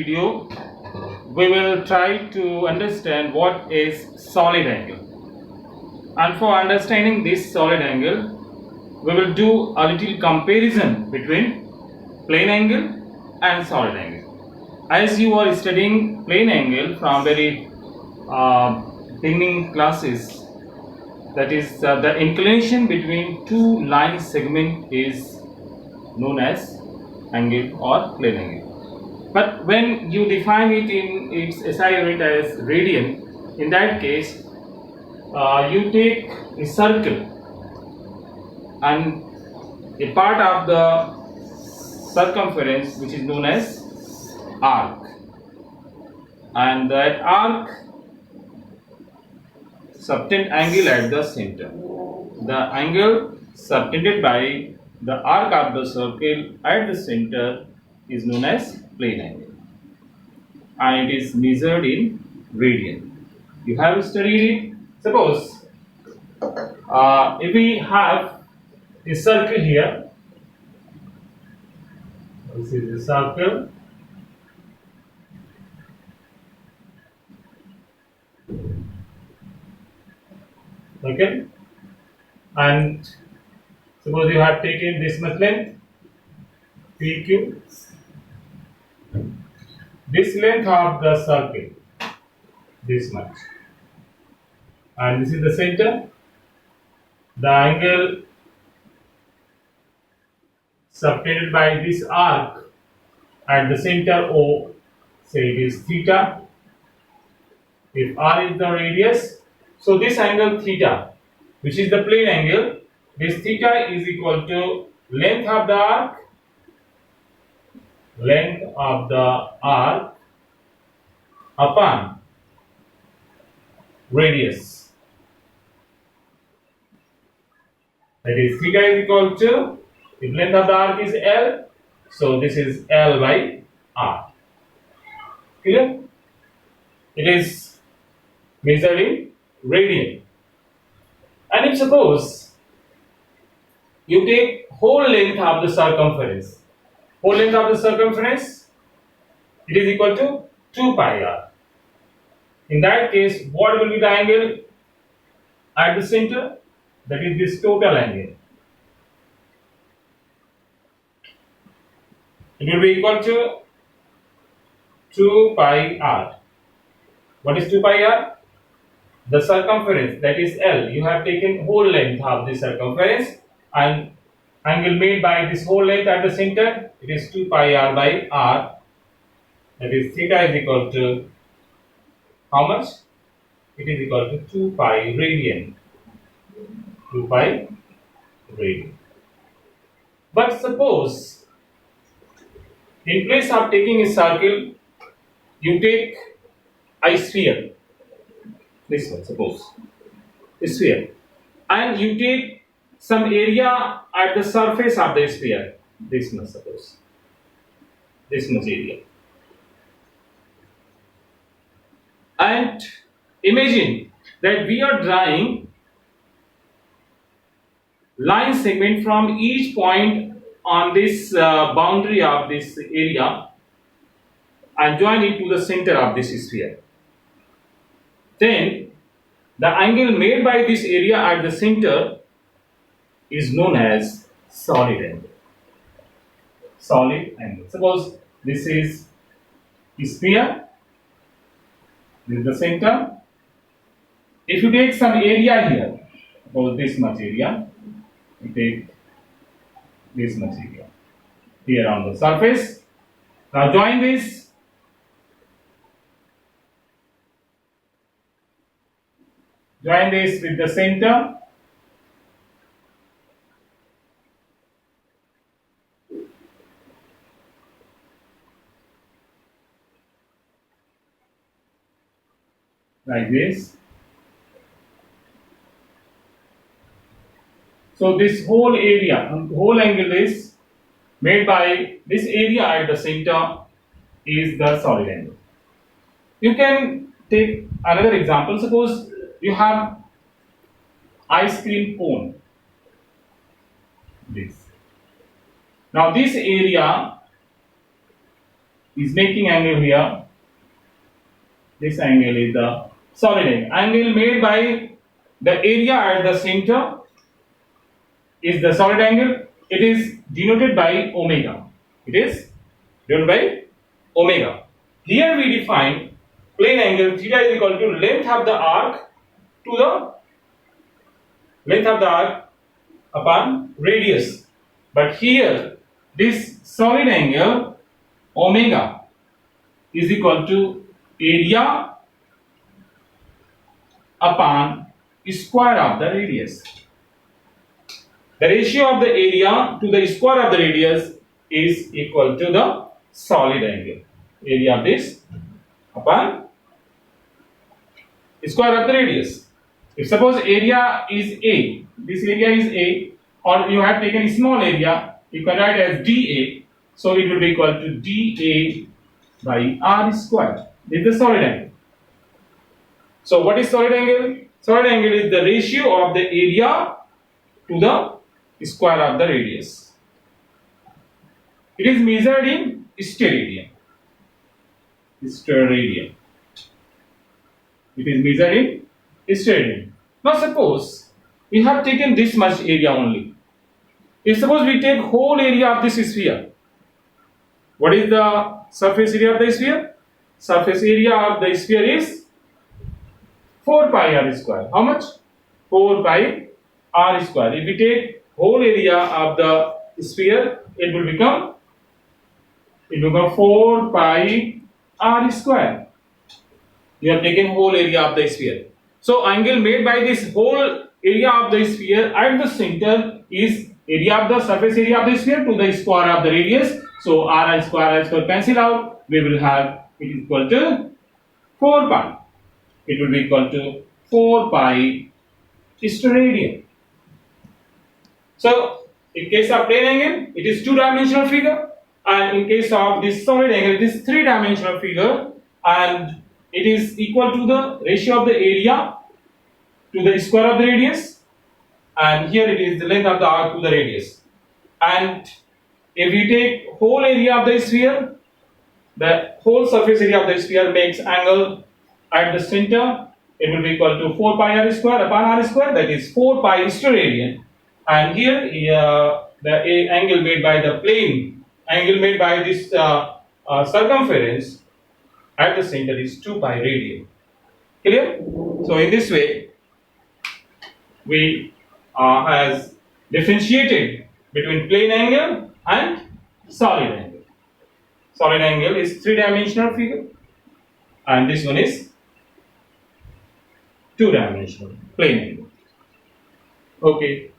video, we will try to understand what is solid angle. And for understanding this solid angle, we will do a little comparison between plane angle and solid angle. As you are studying plane angle from very beginning classes, that is the inclination between two line segment is known as angle or plane angle. But when you define it in its SI unit as radian, in that case you take a circle and a part of the circumference which is known as arc, and that arc subtend angle at the center. The angle subtended by the arc of the circle at the center is known as plane angle, and it is measured in radian. You have studied it. Suppose if we have a circle here, this is a circle. Okay, and suppose you have taken this much length, PQ, this length of the circle, this much, and this is the center. The angle subtended by this arc at the center O, say it is theta. If R is the radius, so this angle theta, which is the plane angle, this theta is equal to length of the arc upon radius. That is, theta is equal to, if length of the arc is L, so this is L by R. Clear? It is measured in radian. And if suppose you take whole length of the circumference, it is equal to 2 pi r. In that case, what will be the angle at the center? That is this total angle. It will be equal to 2 pi r. What is 2 pi r? The circumference, that is L. You have taken whole length of the circumference, and angle made by this whole length at the center, it is 2 pi r by r. That is, theta is equal to how much? It is equal to 2 pi radian. 2 pi radian. But suppose in place of taking a circle, you take a sphere. This one, suppose a sphere, and you take some area at the surface of the sphere. This much, suppose this much area, and imagine that we are drawing line segment from each point on this boundary of this area and join it to the center of this sphere. Then the angle made by this area at the center is known as solid angle. Solid angle. Suppose this is sphere, this is the center. If you take some area here, suppose this much area, you take this much area here on the surface. Now join this. Join this with the center. Like this. So this whole area, whole angle is made by this area at the center is the solid angle. You can take another example. Suppose you have ice cream cone. This. Now this area is making angle here. This angle is the solid angle. Angle made by the area at the center is the solid angle. It is denoted by omega. It is denoted by omega. Here we define plane angle theta is equal to length of the arc to the length of the arc upon radius. But here this solid angle omega is equal to area upon square of the radius. The ratio of the area to the square of the radius is equal to the solid angle. Area of this upon square of the radius. If suppose area is A, this area is A, or you have taken a small area, you can write as dA, so it will be equal to dA by r square. This is the solid angle. So what is solid angle? Solid angle is the ratio of the area to the square of the radius. It is measured in steradian. Steradian. It is measured in steradian. Now suppose we have taken this much area only. If suppose we take whole area of this sphere, what is the surface area of the sphere? Surface area of the sphere is 4 pi r square. How much? 4 pi r square. If we take whole area of the sphere, it will become 4 pi r square. We have taken whole area of the sphere. So angle made by this whole area of the sphere at the center is area of the surface area of the sphere to the square of the radius. So r square cancel out. We will have it is equal to 4 pi. It will be equal to 4 pi steradian. So in case of plane angle, it is two-dimensional figure, and in case of this solid angle, it is three-dimensional figure, and it is equal to the ratio of the area to the square of the radius, and here it is the length of the arc to the radius. And if we take whole area of the sphere, the whole surface area of the sphere makes angle at the center, it will be equal to 4 pi r square upon r square, that is 4 pi steradian. And here the angle made by the plane, angle made by this circumference at the center is 2 pi radian. Clear? So in this way, we has differentiated between plane angle and solid angle. Solid angle is three-dimensional figure, and this one is two-dimensional plane angle. Okay.